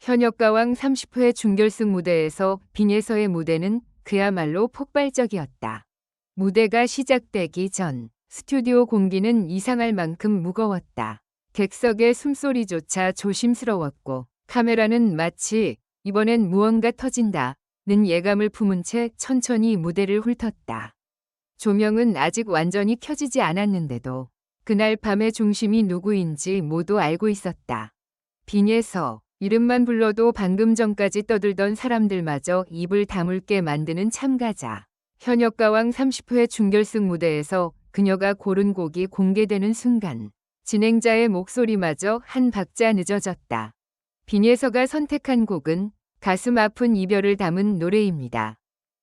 현역가왕 30회 준결승 무대에서 빈예서의 무대는 그야말로 폭발적이었다. 무대가 시작되기 전 스튜디오 공기는 이상할 만큼 무거웠다. 객석의 숨소리조차 조심스러웠고 카메라는 마치 이번엔 무언가 터진다는 예감을 품은 채 천천히 무대를 훑었다. 조명은 아직 완전히 켜지지 않았는데도 그날 밤의 중심이 누구인지 모두 알고 있었다. 빈예서, 이름만 불러도 방금 전까지 떠들던 사람들마저 입을 다물게 만드는 참가자. 현역가왕 30회 준결승 무대에서 그녀가 고른 곡이 공개되는 순간 진행자의 목소리마저 한 박자 늦어졌다. 빈예서가 선택한 곡은 가슴 아픈 이별을 담은 노래입니다.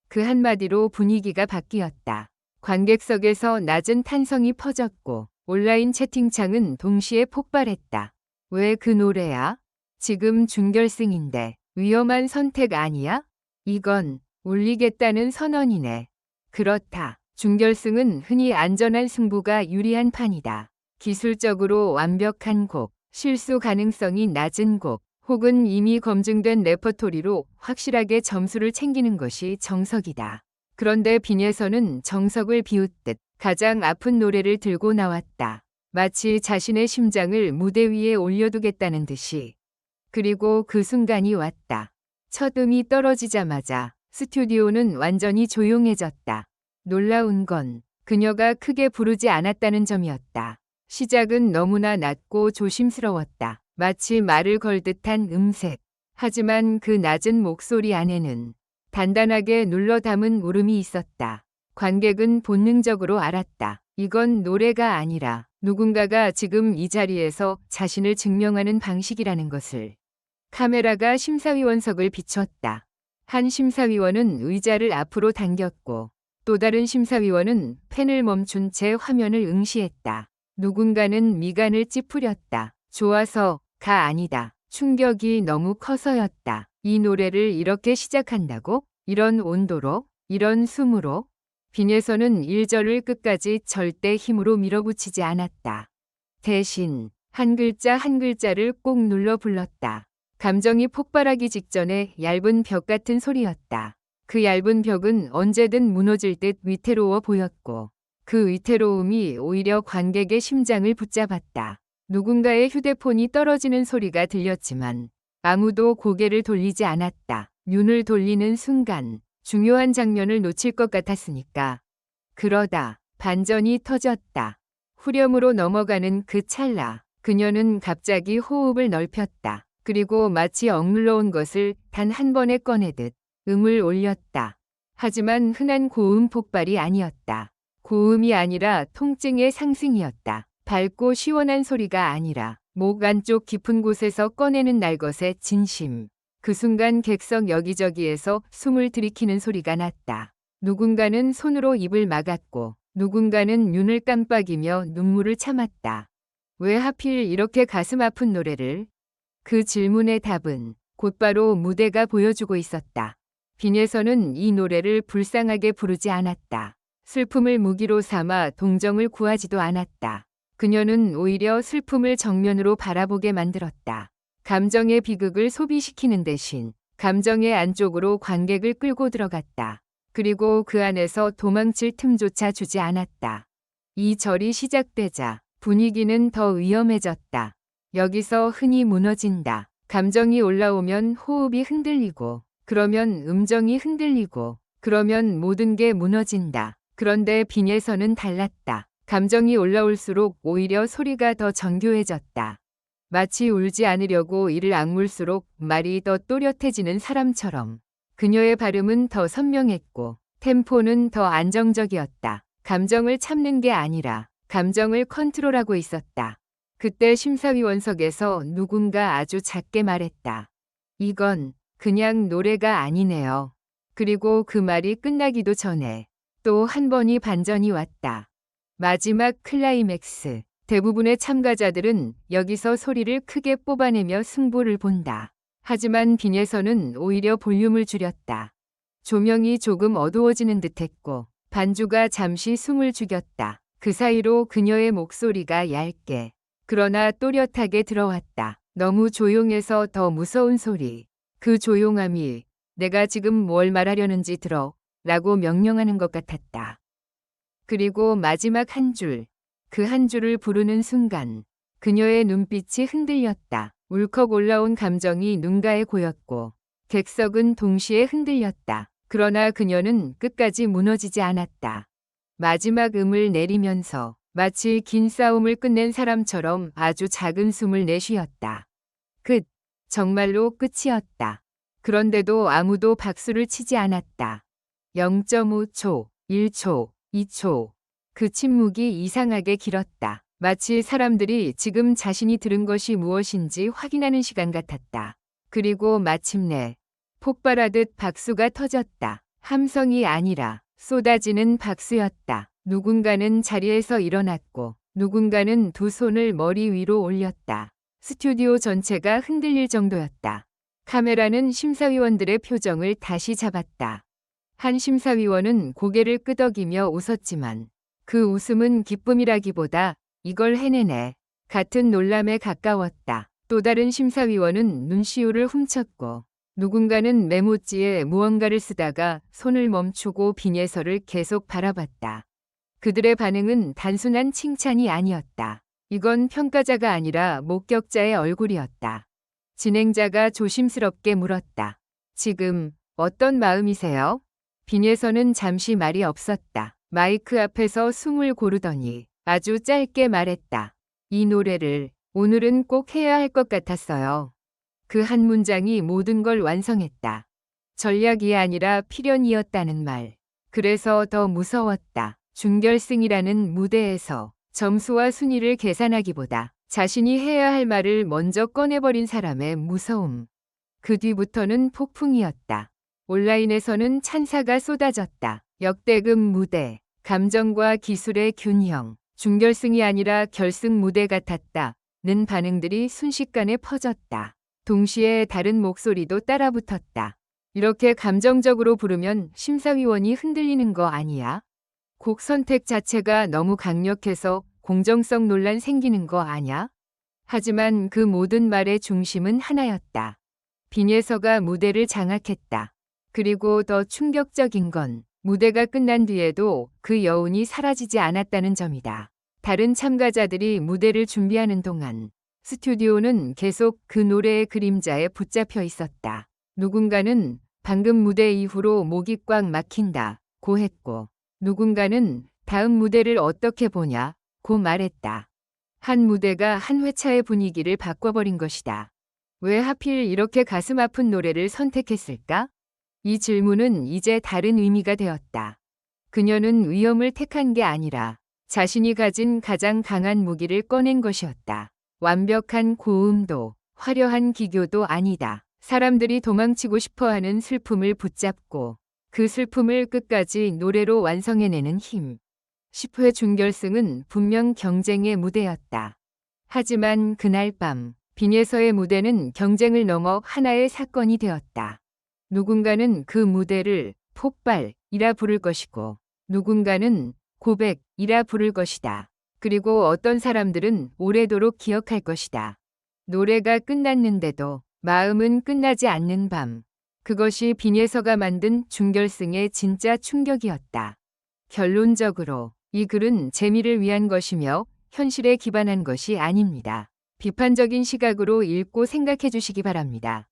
그 한마디로 분위기가 바뀌었다. 관객석에서 낮은 탄성이 퍼졌고 온라인 채팅창은 동시에 폭발했다. 왜 그 노래야? 지금 준결승인데 위험한 선택 아니야? 이건 올리겠다는 선언이네. 그렇다. 준결승은 흔히 안전한 승부가 유리한 판이다. 기술적으로 완벽한 곡, 실수 가능성이 낮은 곡, 혹은 이미 검증된 레퍼토리로 확실하게 점수를 챙기는 것이 정석이다. 그런데 빈예서는 정석을 비웃듯 가장 아픈 노래를 들고 나왔다. 마치 자신의 심장을 무대 위에 올려두겠다는 듯이. 그리고 그 순간이 왔다. 첫 음이 떨어지자마자 스튜디오는 완전히 조용해졌다. 놀라운 건 그녀가 크게 부르지 않았다는 점이었다. 시작은 너무나 낮고 조심스러웠다. 마치 말을 걸 듯한 음색. 하지만 그 낮은 목소리 안에는 단단하게 눌러 담은 울음이 있었다. 관객은 본능적으로 알았다. 이건 노래가 아니라 누군가가 지금 이 자리에서 자신을 증명하는 방식이라는 것을. 카메라가 심사위원석을 비췄다. 한 심사위원은 의자를 앞으로 당겼고 또 다른 심사위원은 펜을 멈춘 채 화면을 응시했다. 누군가는 미간을 찌푸렸다. 좋아서가 아니다. 충격이 너무 커서였다. 이 노래를 이렇게 시작한다고? 이런 온도로? 이런 숨으로? 빈예서는 1절을 끝까지 절대 힘으로 밀어붙이지 않았다. 대신 한 글자 한 글자를 꼭 눌러 불렀다. 감정이 폭발하기 직전에 얇은 벽 같은 소리였다. 그 얇은 벽은 언제든 무너질 듯 위태로워 보였고 그 위태로움이 오히려 관객의 심장을 붙잡았다. 누군가의 휴대폰이 떨어지는 소리가 들렸지만 아무도 고개를 돌리지 않았다. 눈을 돌리는 순간 중요한 장면을 놓칠 것 같았으니까. 그러다 반전이 터졌다. 후렴으로 넘어가는 그 찰나 그녀는 갑자기 호흡을 넓혔다. 그리고 마치 억눌러온 것을 단 한 번에 꺼내듯 음을 올렸다. 하지만 흔한 고음 폭발이 아니었다. 고음이 아니라 통증의 상승이었다. 밝고 시원한 소리가 아니라 목 안쪽 깊은 곳에서 꺼내는 날것의 진심. 그 순간 객석 여기저기에서 숨을 들이키는 소리가 났다. 누군가는 손으로 입을 막았고 누군가는 눈을 깜빡이며 눈물을 참았다. 왜 하필 이렇게 가슴 아픈 노래를? 그 질문의 답은 곧바로 무대가 보여주고 있었다. 빈예서는 이 노래를 불쌍하게 부르지 않았다. 슬픔을 무기로 삼아 동정을 구하지도 않았다. 그녀는 오히려 슬픔을 정면으로 바라보게 만들었다. 감정의 비극을 소비시키는 대신 감정의 안쪽으로 관객을 끌고 들어갔다. 그리고 그 안에서 도망칠 틈조차 주지 않았다. 이 절이 시작되자 분위기는 더 위험해졌다. 여기서 흔히 무너진다. 감정이 올라오면 호흡이 흔들리고 그러면 음정이 흔들리고 그러면 모든 게 무너진다. 그런데 빈예서는 달랐다. 감정이 올라올수록 오히려 소리가 더 정교해졌다. 마치 울지 않으려고 이를 악물수록 말이 더 또렷해지는 사람처럼. 그녀의 발음은 더 선명했고 템포는 더 안정적이었다. 감정을 참는 게 아니라 감정을 컨트롤하고 있었다. 그때 심사위원석에서 누군가 아주 작게 말했다. 이건 그냥 노래가 아니네요. 그리고 그 말이 끝나기도 전에 또 한 번이 반전이 왔다. 마지막 클라이맥스. 대부분의 참가자들은 여기서 소리를 크게 뽑아내며 승부를 본다. 하지만 빈예서는 오히려 볼륨을 줄였다. 조명이 조금 어두워지는 듯했고 반주가 잠시 숨을 죽였다. 그 사이로 그녀의 목소리가 얇게 그러나 또렷하게 들어왔다. 너무 조용해서 더 무서운 소리. 그 조용함이 내가 지금 뭘 말하려는지 들어 라고 명령하는 것 같았다. 그리고 마지막 한 줄, 그 한 줄을 부르는 순간 그녀의 눈빛이 흔들렸다. 울컥 올라온 감정이 눈가에 고였고 객석은 동시에 흔들렸다. 그러나 그녀는 끝까지 무너지지 않았다. 마지막 음을 내리면서 마치 긴 싸움을 끝낸 사람처럼 아주 작은 숨을 내쉬었다. 끝. 정말로 끝이었다. 그런데도 아무도 박수를 치지 않았다. 0.5초, 1초, 2초. 그 침묵이 이상하게 길었다. 마치 사람들이 지금 자신이 들은 것이 무엇인지 확인하는 시간 같았다. 그리고 마침내 폭발하듯 박수가 터졌다. 함성이 아니라 쏟아지는 박수였다. 누군가는 자리에서 일어났고 누군가는 두 손을 머리 위로 올렸다. 스튜디오 전체가 흔들릴 정도였다. 카메라는 심사위원들의 표정을 다시 잡았다. 한 심사위원은 고개를 끄덕이며 웃었지만 그 웃음은 기쁨이라기보다 이걸 해내네 같은 놀람에 가까웠다. 또 다른 심사위원은 눈시울을 훔쳤고 누군가는 메모지에 무언가를 쓰다가 손을 멈추고 빈예서를 계속 바라봤다. 그들의 반응은 단순한 칭찬이 아니었다. 이건 평가자가 아니라 목격자의 얼굴이었다. 진행자가 조심스럽게 물었다. 지금 어떤 마음이세요? 빈예서는 잠시 말이 없었다. 마이크 앞에서 숨을 고르더니 아주 짧게 말했다. 이 노래를 오늘은 꼭 해야 할 것 같았어요. 그 한 문장이 모든 걸 완성했다. 전략이 아니라 필연이었다는 말. 그래서 더 무서웠다. 준결승이라는 무대에서 점수와 순위를 계산하기보다 자신이 해야 할 말을 먼저 꺼내버린 사람의 무서움. 그 뒤부터는 폭풍이었다. 온라인에서는 찬사가 쏟아졌다. 역대급 무대, 감정과 기술의 균형, 준결승이 아니라 결승 무대 같았다. 는 반응들이 순식간에 퍼졌다. 동시에 다른 목소리도 따라붙었다. 이렇게 감정적으로 부르면 심사위원이 흔들리는 거 아니야? 곡 선택 자체가 너무 강력해서 공정성 논란 생기는 거 아냐? 하지만 그 모든 말의 중심은 하나였다. 빈예서가 무대를 장악했다. 그리고 더 충격적인 건 무대가 끝난 뒤에도 그 여운이 사라지지 않았다는 점이다. 다른 참가자들이 무대를 준비하는 동안 스튜디오는 계속 그 노래의 그림자에 붙잡혀 있었다. 누군가는 방금 무대 이후로 목이 꽉 막힌다 고 했고 누군가는 다음 무대를 어떻게 보냐 고 말했다. 한 무대가 한 회차의 분위기를 바꿔버린 것이다. 왜 하필 이렇게 가슴 아픈 노래를 선택했을까? 이 질문은 이제 다른 의미가 되었다. 그녀는 위험을 택한 게 아니라 자신이 가진 가장 강한 무기를 꺼낸 것이었다. 완벽한 고음도, 화려한 기교도 아니다. 사람들이 도망치고 싶어하는 슬픔을 붙잡고 그 슬픔을 끝까지 노래로 완성해내는 힘. 10회 준결승은 분명 경쟁의 무대였다. 하지만 그날 밤 빈예서의 무대는 경쟁을 넘어 하나의 사건이 되었다. 누군가는 그 무대를 폭발이라 부를 것이고 누군가는 고백이라 부를 것이다. 그리고 어떤 사람들은 오래도록 기억할 것이다. 노래가 끝났는데도 마음은 끝나지 않는 밤. 그것이 빈예서가 만든 준결승의 진짜 충격이었다. 결론적으로 이 글은 재미를 위한 것이며 현실에 기반한 것이 아닙니다. 비판적인 시각으로 읽고 생각해 주시기 바랍니다.